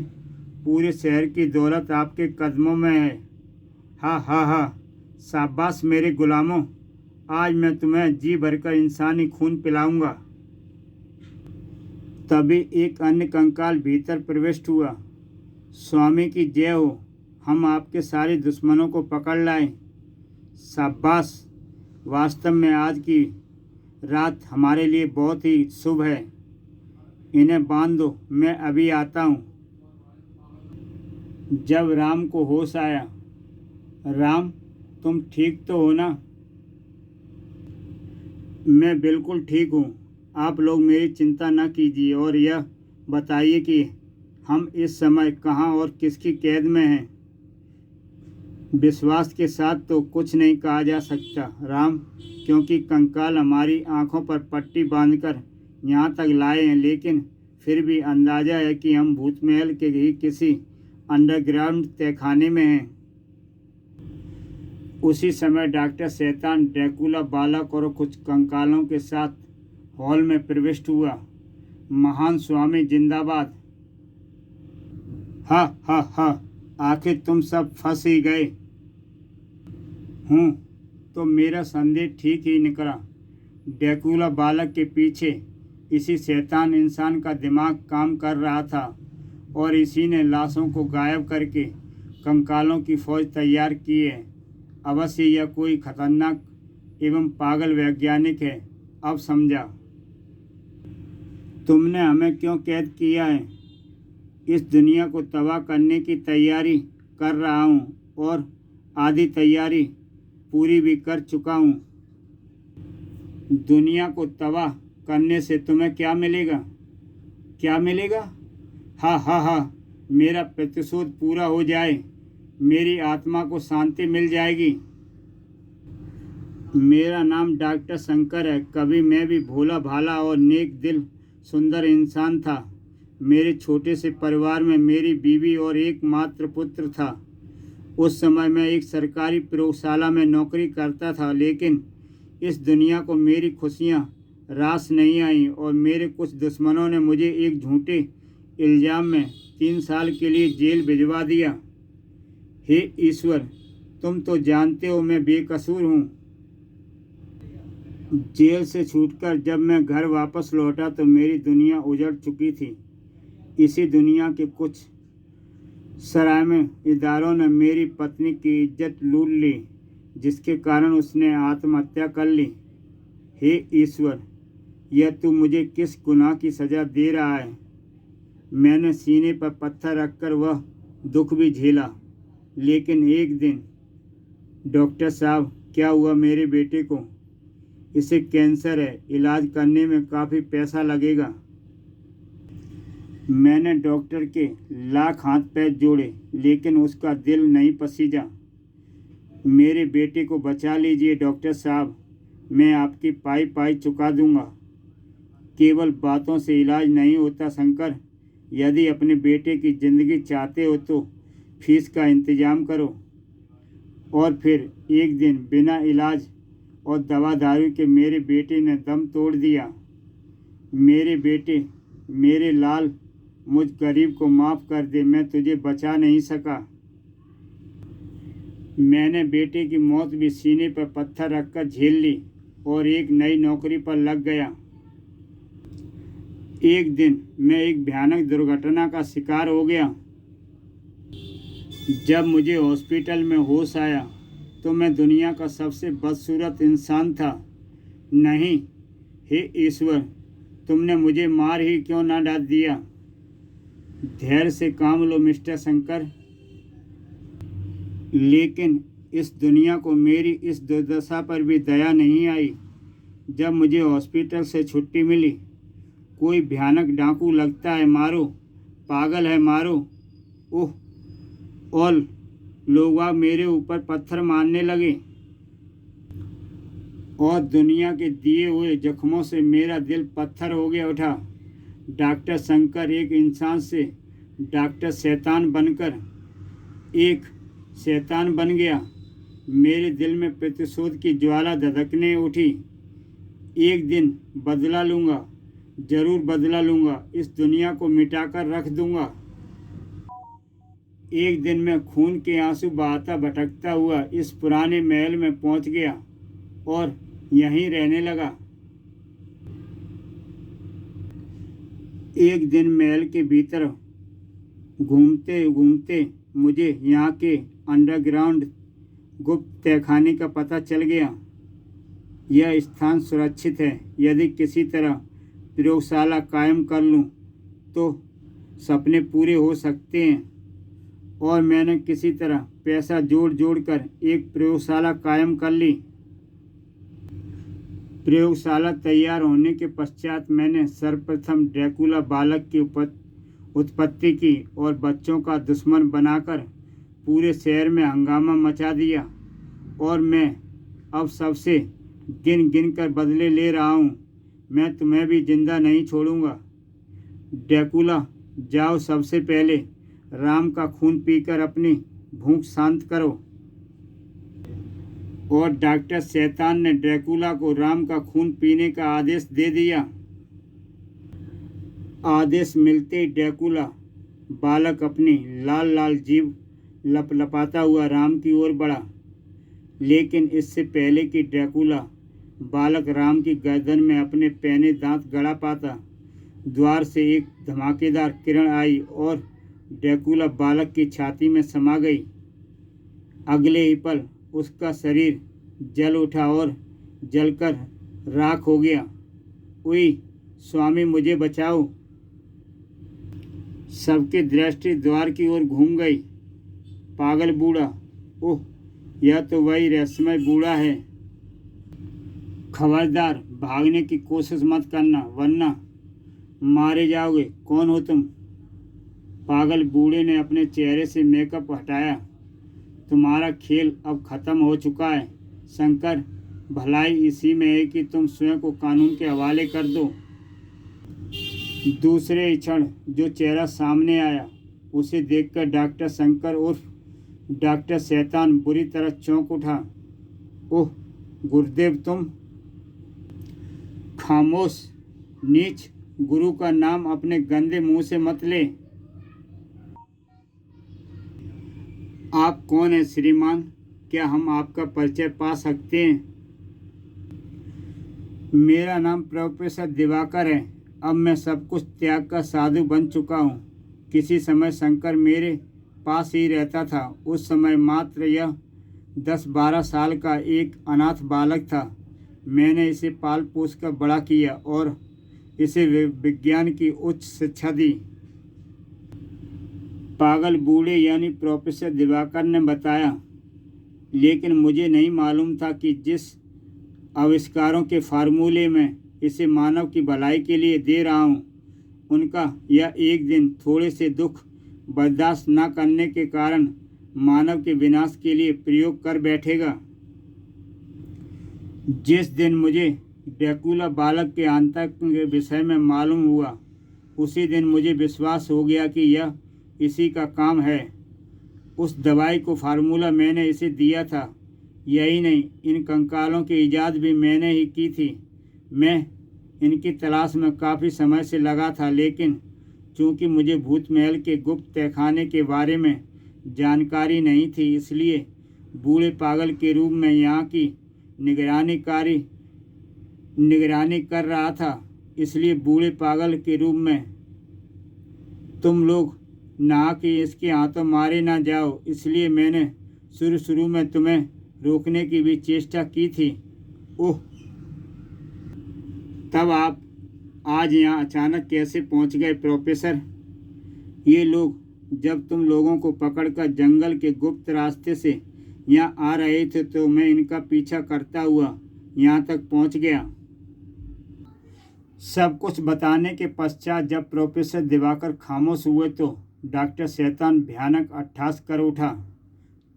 पूरे शहर की दौलत आपके कदमों में है। हा हा हा, शाबाश मेरे गुलामों, आज मैं तुम्हें जी भरकर इंसानी खून पिलाऊंगा। तभी एक अन्य कंकाल भीतर प्रविष्ट हुआ। स्वामी की जय हो, हम आपके सारे दुश्मनों को पकड़ लाए। शाबाश, वास्तव में आज की रात हमारे लिए बहुत ही शुभ है। इन्हें बांध दो, मैं अभी आता हूँ। जब राम को होश आया, राम तुम ठीक तो हो ना? मैं बिल्कुल ठीक हूँ, आप लोग मेरी चिंता न कीजिए और यह बताइए कि हम इस समय कहाँ और किसकी कैद में हैं। विश्वास के साथ तो कुछ नहीं कहा जा सकता राम, क्योंकि कंकाल हमारी आंखों पर पट्टी बांधकर यहाँ तक लाए हैं, लेकिन फिर भी अंदाजा है कि हम भूतमहल के ही किसी अंडरग्राउंड तहखाने में हैं। उसी समय डॉक्टर शैतान ड्रैकुला बालक और कुछ कंकालों के साथ हॉल में प्रविष्ट हुआ। महान स्वामी जिंदाबाद। हा हा हा, आखिर तुम सब फंस ही गए। हूँ तो मेरा संदेह ठीक ही निकला। ड्रैकुला बालक के पीछे इसी शैतान इंसान का दिमाग काम कर रहा था और इसी ने लाशों को गायब करके कंकालों की फौज तैयार की है। अवश्य यह कोई खतरनाक एवं पागल वैज्ञानिक है। अब समझा तुमने हमें क्यों कैद किया है। इस दुनिया को तबाह करने की तैयारी कर रहा हूँ और आधी तैयारी पूरी भी कर चुका हूँ। दुनिया को तबाह करने से तुम्हें क्या मिलेगा? क्या मिलेगा? हा हा हा, मेरा प्रतिशोध पूरा हो जाए, मेरी आत्मा को शांति मिल जाएगी। मेरा नाम डॉक्टर शंकर है। कभी मैं भी भोला भाला और नेक दिल सुंदर इंसान था। मेरे छोटे से परिवार में मेरी बीवी और एकमात्र पुत्र था। उस समय मैं एक सरकारी प्रयोगशाला में नौकरी करता था, लेकिन इस दुनिया को मेरी खुशियाँ रास नहीं आईं और मेरे कुछ दुश्मनों ने मुझे एक झूठे इल्ज़ाम में 3 साल के लिए जेल भिजवा दिया। हे ईश्वर, तुम तो जानते हो मैं बेकसूर हूँ। जेल से छूटकर जब मैं घर वापस लौटा तो मेरी दुनिया उजड़ चुकी थी। इसी दुनिया के कुछ सरामे इदारों ने मेरी पत्नी की इज्जत लूट ली, जिसके कारण उसने आत्महत्या कर ली। हे ईश्वर, यह तू मुझे किस गुनाह की सज़ा दे रहा है? मैंने सीने पर पत्थर रखकर वह दुख भी झेला, लेकिन एक दिन, डॉक्टर साहब, क्या हुआ मेरे बेटे को? इसे कैंसर है, इलाज करने में काफ़ी पैसा लगेगा। मैंने डॉक्टर के लाख हाथ पैर जोड़े, लेकिन उसका दिल नहीं पसीजा। मेरे बेटे को बचा लीजिए डॉक्टर साहब, मैं आपकी पाई पाई चुका दूंगा। केवल बातों से इलाज नहीं होता शंकर। यदि अपने बेटे की ज़िंदगी चाहते हो तो फीस का इंतज़ाम करो। और फिर एक दिन बिना इलाज और दवा दारू के मेरे बेटे ने दम तोड़ दिया। मेरे बेटे, मेरे लाल, मुझ गरीब को माफ़ कर दे, मैं तुझे बचा नहीं सका। मैंने बेटे की मौत भी सीने पर पत्थर रखकर झेल ली और एक नई नौकरी पर लग गया। एक दिन मैं एक भयानक दुर्घटना का शिकार हो गया। जब मुझे हॉस्पिटल में होश आया तो मैं दुनिया का सबसे बदसूरत इंसान था। नहीं, हे ईश्वर, तुमने मुझे मार ही क्यों ना डाल दिया? धैर्य से काम लो मिस्टर शंकर। लेकिन इस दुनिया को मेरी इस दुर्दशा पर भी दया नहीं आई। जब मुझे हॉस्पिटल से छुट्टी मिली, कोई भयानक डाकू लगता है, मारो, पागल है, मारो। ओह, और लोग मेरे ऊपर पत्थर मारने लगे और दुनिया के दिए हुए जख्मों से मेरा दिल पत्थर हो गया उठा। डॉक्टर शंकर एक इंसान से डॉक्टर शैतान बनकर एक शैतान बन गया। मेरे दिल में प्रतिशोध की ज्वाला धधकने उठी। एक दिन बदला लूँगा, ज़रूर बदला लूँगा, इस दुनिया को मिटाकर रख दूँगा। एक दिन मैं खून के आंसू बहाता भटकता हुआ इस पुराने महल में पहुंच गया और यहीं रहने लगा। एक दिन महल के भीतर घूमते घूमते मुझे यहाँ के अंडरग्राउंड गुप्त तहखाने का पता चल गया। यह स्थान सुरक्षित है। यदि किसी तरह प्रयोगशाला कायम कर लूँ तो सपने पूरे हो सकते हैं। और मैंने किसी तरह पैसा जोड़ कर एक प्रयोगशाला कायम कर ली। प्रयोगशाला तैयार होने के पश्चात मैंने सर्वप्रथम ड्रैकुला बालक की उत्पत्ति की और बच्चों का दुश्मन बनाकर पूरे शहर में हंगामा मचा दिया। और मैं अब सबसे गिन गिन कर बदले ले रहा हूँ। मैं तुम्हें भी जिंदा नहीं छोड़ूंगा। ड्रैकुला, जाओ, सबसे पहले राम का खून पीकर अपनी भूख शांत करो। और डॉक्टर शैतान ने ड्रैकुला को राम का खून पीने का आदेश दे दिया। आदेश मिलते ही ड्रैकुला बालक अपनी लाल लाल जीभ लपलपाता हुआ राम की ओर बढ़ा। लेकिन इससे पहले कि ड्रैकुला बालक राम की गर्दन में अपने पैने दांत गड़ा पाता, द्वार से एक धमाकेदार किरण आई और ड्रैकुला बालक की छाती में समा गई। अगले ही पल उसका शरीर जल उठा और जलकर राख हो गया। उई स्वामी, मुझे बचाओ। सबकी दृष्टि द्वार की ओर घूम गई। पागल बूढ़ा, ओह, यह तो वही रहस्यमय बूढ़ा है। खबरदार, भागने की कोशिश मत करना वरना मारे जाओगे। कौन हो तुम? पागल बूढ़े ने अपने चेहरे से मेकअप हटाया। तुम्हारा खेल अब खत्म हो चुका है शंकर। भलाई इसी में है कि तुम स्वयं को कानून के हवाले कर दो। दूसरे क्षण जो चेहरा सामने आया उसे देखकर डॉक्टर शंकर उर्फ डॉक्टर शैतान बुरी तरह चौंक उठा। ओह गुरुदेव तुम। खामोश नीच, गुरु का नाम अपने गंदे मुंह से मत ले। आप कौन हैं श्रीमान? क्या हम आपका परिचय पा सकते हैं? मेरा नाम प्रोफेसर दिवाकर है। अब मैं सब कुछ त्याग कर साधु बन चुका हूँ। किसी समय शंकर मेरे पास ही रहता था। उस समय मात्र यह 10-12 साल का एक अनाथ बालक था। मैंने इसे पाल पोस कर बड़ा किया और इसे विज्ञान की उच्च शिक्षा दी। पागल बूढ़े यानी प्रोफेसर दिवाकर ने बताया। लेकिन मुझे नहीं मालूम था कि जिस आविष्कारों के फार्मूले में इसे मानव की भलाई के लिए दे रहा हूँ, उनका यह एक दिन थोड़े से दुख बर्दाश्त न करने के कारण मानव के विनाश के लिए प्रयोग कर बैठेगा। जिस दिन मुझे ड्रैकुला बालक के आतंक के विषय में मालूम हुआ, उसी दिन मुझे विश्वास हो गया कि यह इसी का काम है। उस दवाई को फार्मूला मैंने इसे दिया था। यही नहीं, इन कंकालों की ईजाद भी मैंने ही की थी। मैं इनकी तलाश में काफ़ी समय से लगा था, लेकिन चूंकि मुझे भूत महल के गुप्त तहखाने के बारे में जानकारी नहीं थी, इसलिए बूढ़े पागल के रूप में यहाँ की निगरानी कर रहा था। इसलिए बूढ़े पागल के रूप में तुम लोग ना कि इसके हाथों मारे ना जाओ, इसलिए मैंने शुरू में तुम्हें रोकने की भी चेष्टा की थी। ओह, तब आप आज यहाँ अचानक कैसे पहुँच गए प्रोफेसर? ये लोग जब तुम लोगों को पकड़कर जंगल के गुप्त रास्ते से यहाँ आ रहे थे तो मैं इनका पीछा करता हुआ यहाँ तक पहुँच गया। सब कुछ बताने के पश्चात जब प्रोफेसर दिवाकर खामोश हुए तो डॉक्टर शैतान भयानक अट्टहास कर उठा।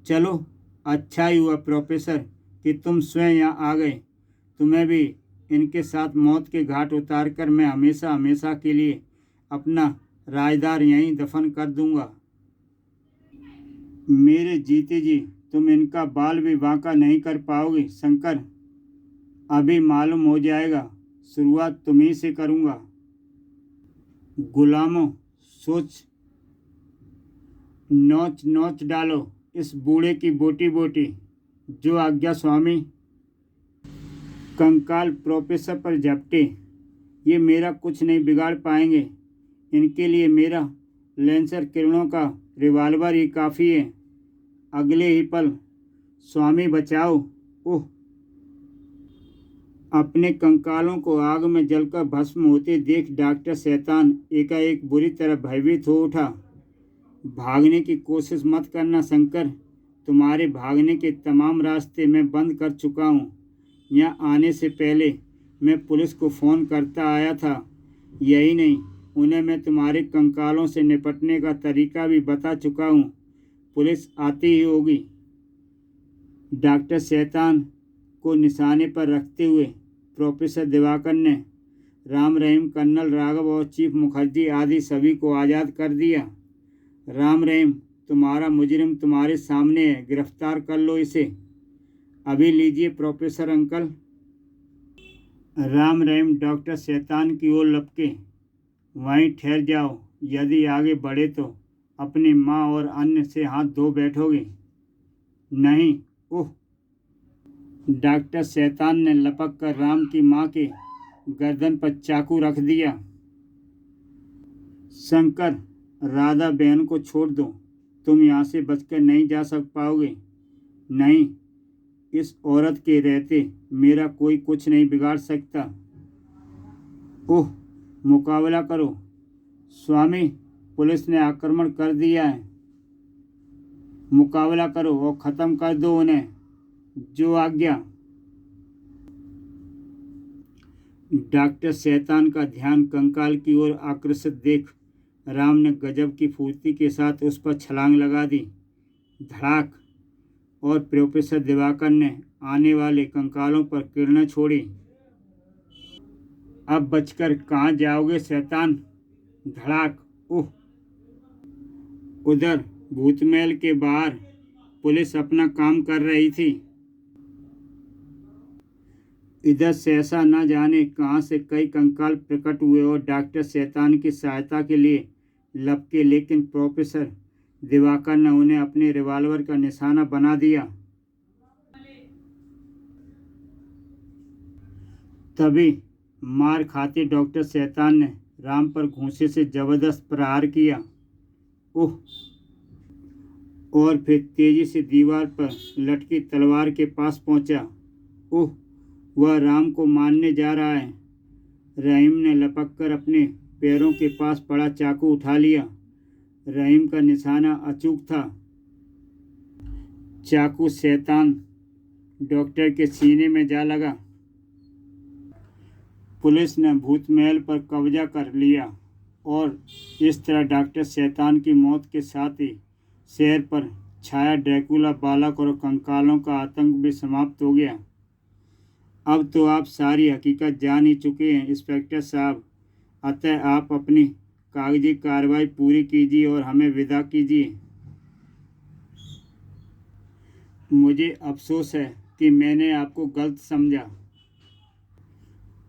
चलो, अच्छा ही हुआ प्रोफेसर कि तुम स्वयं यहाँ आ गए। तुम्हें भी इनके साथ मौत के घाट उतार कर मैं हमेशा हमेशा के लिए अपना राजदार यहीं दफन कर दूंगा। मेरे जीते जी तुम इनका बाल भी बांका नहीं कर पाओगे शंकर। अभी मालूम हो जाएगा। शुरुआत तुम्ही से करूंगा। गुलामों, सोच नोच नोच डालो इस बूढ़े की बोटी बोटी। जो आज्ञा स्वामी। कंकाल प्रोफेसर पर झपटे। ये मेरा कुछ नहीं बिगाड़ पाएंगे। इनके लिए मेरा लेंसर किरणों का रिवाल्वर ही काफ़ी है। अगले ही पल, स्वामी बचाओ। ओह! अपने कंकालों को आग में जलकर भस्म होते देख डॉक्टर शैतान एकाएक बुरी तरह भयभीत हो उठा। भागने की कोशिश मत करना शंकर। तुम्हारे भागने के तमाम रास्ते मैं बंद कर चुका हूँ। यहाँ आने से पहले मैं पुलिस को फ़ोन करता आया था। यही नहीं, उन्हें मैं तुम्हारे कंकालों से निपटने का तरीका भी बता चुका हूँ। पुलिस आती ही होगी। डॉक्टर शैतान को निशाने पर रखते हुए प्रोफेसर दिवाकर ने राम रहीम, कर्नल राघव और चीफ मुखर्जी आदि सभी को आज़ाद कर दिया। राम रहीम, तुम्हारा मुजरिम तुम्हारे सामने है। गिरफ्तार कर लो इसे। अभी लीजिए professor uncle. Ram Rahim doctor शैतान की ओर लपके। वहीं ठहर जाओ। यदि आगे बढ़े तो अपनी माँ और अन्य से हाथ धो बैठोगे। नहीं। ओह! डॉक्टर शैतान ने लपक कर राम की माँ के गर्दन पर चाकू रख दिया। शंकर, राधा बहन को छोड़ दो। तुम यहाँ से बचकर नहीं जा पाओगे। नहीं, इस औरत के रहते मेरा कोई कुछ नहीं बिगाड़ सकता। ओह! मुकाबला करो। स्वामी, पुलिस ने आक्रमण कर दिया है। मुकाबला करो और ख़त्म कर दो उन्हें। जो आज्ञा। डॉक्टर शैतान का ध्यान कंकाल की ओर आकर्षित देख राम ने गजब की फुर्ती के साथ उस पर छलांग लगा दी। धड़ाक, और प्रोफेसर दिवाकर ने आने वाले कंकालों पर किरणें छोड़ी। अब बचकर कहाँ जाओगे शैतान? धड़ाक। ओह! उधर भूतमहल के बाहर पुलिस अपना काम कर रही थी। इधर सहसा न जाने कहां से कई कंकाल प्रकट हुए और डॉक्टर शैतान की सहायता के लिए लपके, लेकिन प्रोफेसर दिवाकर ने उन्हें अपने रिवॉल्वर का निशाना बना दिया। तभी मार खाते डॉक्टर शैतान ने राम पर घूंसे से जबरदस्त प्रहार किया। ओह! और फिर तेजी से दीवार पर लटकी तलवार के पास पहुंचा। ओह! वह राम को मारने जा रहा है। रहीम ने लपककर अपने पैरों के पास पड़ा चाकू उठा लिया। रहीम का निशाना अचूक था। चाकू शैतान डॉक्टर के सीने में जा लगा। पुलिस ने भूतमहल पर कब्जा कर लिया और इस तरह डॉक्टर शैतान की मौत के साथ ही शहर पर छाया ड्रैकुला बालक और कंकालों का आतंक भी समाप्त हो गया। अब तो आप सारी हकीकत जान ही चुके हैं इंस्पेक्टर साहब, अतः आप अपनी कागजी कार्रवाई पूरी कीजिए और हमें विदा कीजिए। मुझे अफसोस है कि मैंने आपको गलत समझा।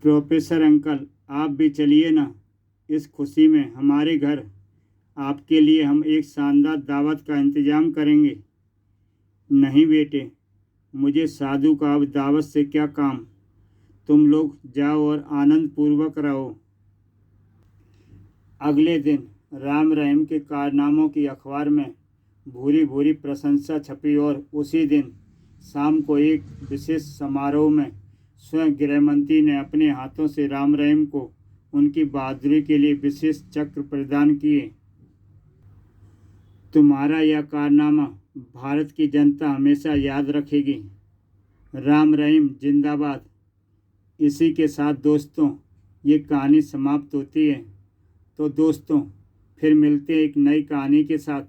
प्रोफेसर अंकल, आप भी चलिए ना। इस खुशी में हमारे घर आपके लिए हम एक शानदार दावत का इंतजाम करेंगे। नहीं बेटे, मुझे साधु का अब दावत से क्या काम। तुम लोग जाओ और आनंद पूर्वक रहो। अगले दिन राम रहीम के कारनामों की अखबार में भूरी भूरी प्रशंसा छपी और उसी दिन शाम को एक विशेष समारोह में स्वयं गृहमंत्री ने अपने हाथों से राम रहीम को उनकी बहादुरी के लिए विशेष चक्र प्रदान किए। तुम्हारा यह कारनामा भारत की जनता हमेशा याद रखेगी। राम रहीम जिंदाबाद। इसी के साथ दोस्तों ये कहानी समाप्त होती है। तो दोस्तों फिर मिलते हैं एक नई कहानी के साथ।